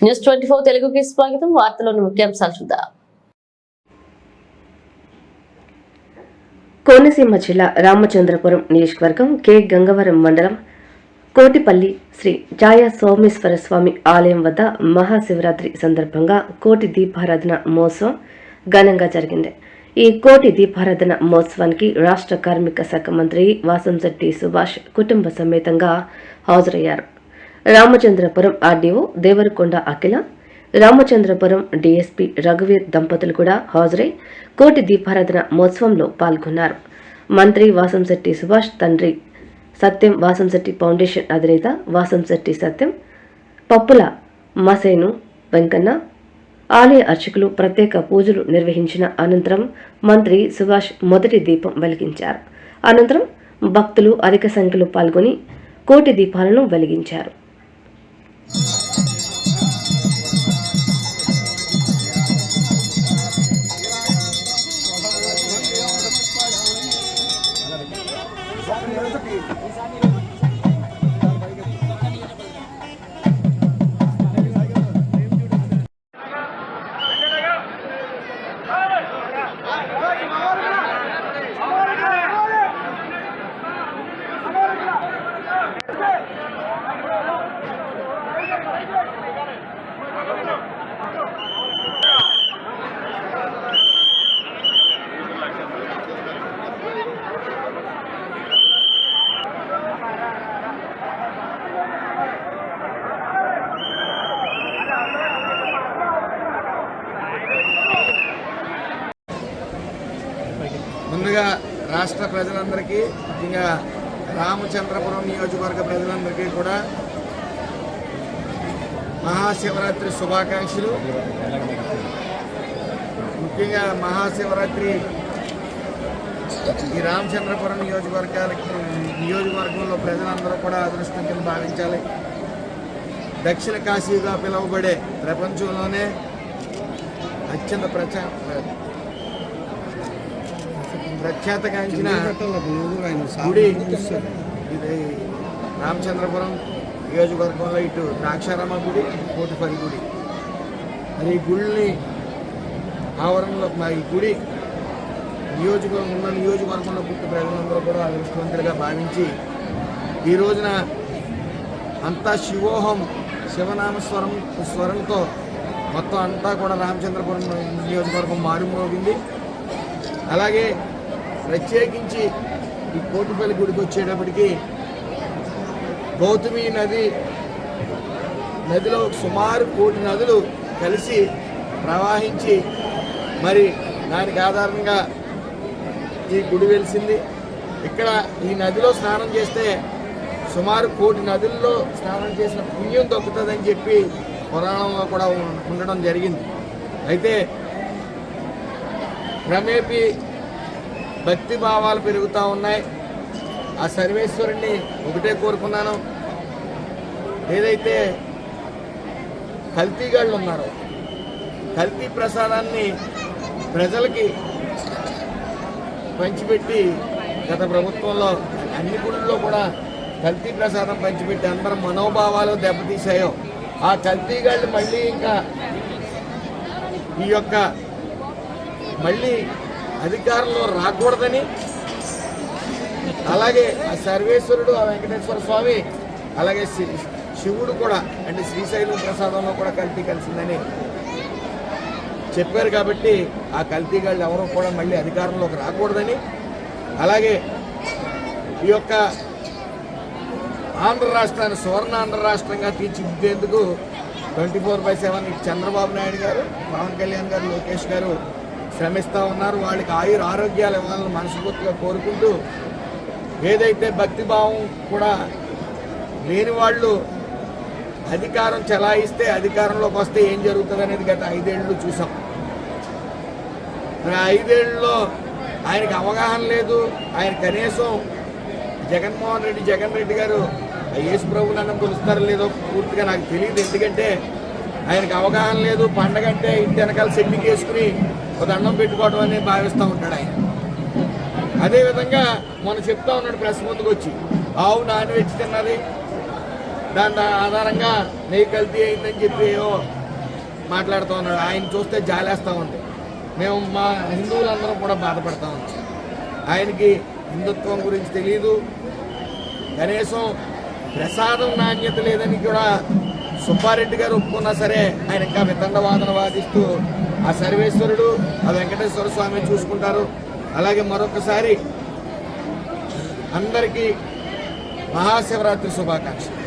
News 24 తెలుగుకి స్వాగతం. వార్తలోని ముఖ్యాంశాలు చూద్దాం. కోనసీమ జిల్లా రామచంద్రపురం నియోజకవర్గం కె గంగవరం మండలం కోటిపల్లి శ్రీ ఛాయా సోమేశ్వర స్వామి ఆలయం వద్ద మహాశివరాత్రి సందర్భంగా కోటి దీపారాధన మహోత్సవం ఘనంగా జరిగింది. ఈ కోటి దీపారాధన మహోత్సవానికి రాష్ట్ర కార్మిక శాఖ మంత్రి వాసంశెట్టి సుభాష్ కుటుంబ సమేతంగా హాజరయ్యారు. రామచంద్రపురం ఆర్డీఓ దేవరకొండ అఖిల, రామచంద్రపురం డీఎస్పీ రఘువీర్ దంపతులు కూడా హాజరై కోటి దీపారాధన మహోత్సవంలో పాల్గొన్నారు. మంత్రి వాసంశెట్టి సుభాష్ తండ్రి సత్యం వాసంశెట్టి ఫౌండేషన్ అధినేత వాసంశెట్టి సత్యం, పప్పుల మసేను వెంకన్న, ఆలయ అర్చకులు ప్రత్యేక పూజలు నిర్వహించిన అనంతరం మంత్రి సుభాష్ మొదటి దీపం వెలిగించారు. అనంతరం భక్తులు అధిక సంఖ్యలో పాల్గొని కోటి దీపాలను వెలిగించారు. ముందుగా రాష్ట్ర ప్రజలందరికీ, ముఖ్యంగా రామచంద్రపురం నియోజకవర్గ ప్రజలందరికీ కూడా మహాశివరాత్రి శుభాకాంక్షలు. ముఖ్యంగా మహాశివరాత్రి ఈ రామచంద్రపురం నియోజకవర్గంలో ప్రజలందరూ కూడా అదృష్టం కింద భావించాలి. దక్షిణ కాశీగా పిలువబడే ప్రపంచంలోనే అత్యంత ప్రఖ్యాతగాంచిన గుడి ఇది రామచంద్రపురం నియోజకవర్గంలో. ఇటు ద్రాక్షారామ గుడి, ఇటు కోటిపల్లి గుడి. మరి ఈ గుడిని ఆవరణలో ఈ గుడి నియోజకవర్గంలో పుట్టి ప్రజలందరూ కూడా అదృష్టవంతులుగా భావించి ఈ రోజున అంతా శివోహం శివనామ స్వరంతో మొత్తం అంతా కూడా రామచంద్రపురం నియోజకవర్గం మారుమోగింది. అలాగే ప్రత్యేకించి ఈ కోటిపల్లి గుడికి వచ్చేటప్పటికి గౌతమి నదిలో సుమారు 1 కోటి నదులు కలిసి ప్రవహించి మరి దానికి ఆధారంగా ఈ గుడి వెలిసింది. ఇక్కడ ఈ నదిలో స్నానం చేస్తే సుమారు 1 కోటి నదుల్లో స్నానం చేసిన పుణ్యం దొక్కుతుందని చెప్పి పురాణంలో కూడా ఉండడం జరిగింది. అయితే క్రమేపీ భక్తి భావాలు పెరుగుతూ ఉన్నాయి. ఆ సర్వేశ్వరుణ్ణి ఒకటే కోరుకున్నాను, ఏదైతే కల్తీగాళ్ళు ఉన్నారో కల్తీ ప్రసాదాన్ని ప్రజలకి పంచిపెట్టి గత ప్రభుత్వంలో అన్ని గుళ్ళల్లో కూడా కల్తీ ప్రసాదం పంచిపెట్టి అందరం మనోభావాలు దెబ్బతీసాయో ఆ కల్తీగాళ్ళు మళ్ళీ ఇంకా ఈ యొక్క మళ్ళీ అధికారంలో రాకూడదని, అలాగే ఆ సర్వేశ్వరుడు, ఆ వెంకటేశ్వర స్వామి, అలాగే శివుడు కూడా అంటే శ్రీశైలం ప్రసాదంలో కూడా కల్తీ కలిసిందని చెప్పారు. కాబట్టి ఆ కల్తీగాళ్ళు ఎవరూ కూడా మళ్ళీ అధికారంలోకి రాకూడదని, అలాగే ఈ యొక్క ఆంధ్ర రాష్ట్రాన్ని సువర్ణాంధ్ర రాష్ట్రంగా తీర్చిదిద్దేందుకు 24/7 చంద్రబాబు నాయుడు గారు, పవన్ కళ్యాణ్ గారు, లోకేష్ గారు శ్రమిస్తూ ఉన్నారు. వాళ్ళకి ఆరోగ్యాలు ఇవ్వాలని మనస్ఫూర్తిగా కోరుకుంటూ, ఏదైతే భక్తిభావం కూడా లేని వాళ్ళు అధికారం చెలాయిస్తే అధికారంలోకి వస్తే ఏం జరుగుతుంది అనేది గత 5 ఏళ్ళు చూసాం. 5 ఏళ్ళలో ఆయనకి అవగాహన లేదు. ఆయన కనీసం జగన్ రెడ్డి గారు యేసు ప్రభువుని అన్నం కొలుస్తారో లేదో పూర్తిగా నాకు తెలియదు. ఎందుకంటే ఆయనకు అవగాహన లేదు. పండగ అంటే ఇంటి వెనకాల సెట్టింగ్ వేసుకుని ఒక దండం పెట్టుకోవడం అనేది భావిస్తూ ఉంటాడు ఆయన. అదేవిధంగా మొన్న చెప్తా ఉన్నాడు ప్రెస్ ముందుకు వచ్చి, ఆవు నాన్ వెజ్ తిన్నది, దాని ఆధారంగా నెయ్యి కల్తీ అయిందని చెప్పి మాట్లాడుతూ ఉన్నాడు. ఆయన చూస్తే జాలేస్తూ ఉంది. మేము మా హిందువులందరం కూడా బాధపడతా ఉన్నాం. ఆయనకి హిందుత్వం గురించి తెలియదు, కనీసం ప్రసాదం నాణ్యత లేదని కూడా సుబ్బారెడ్డి గారు ఒప్పుకున్నా సరే ఆయన ఇంకా వితండవాదన వాదిస్తూ ఆ సర్వేశ్వరుడు ఆ వెంకటేశ్వర స్వామి చూసుకుంటారు. అలాగే మరొకసారి అందరికీ మహాశివరాత్రి శుభాకాంక్షలు.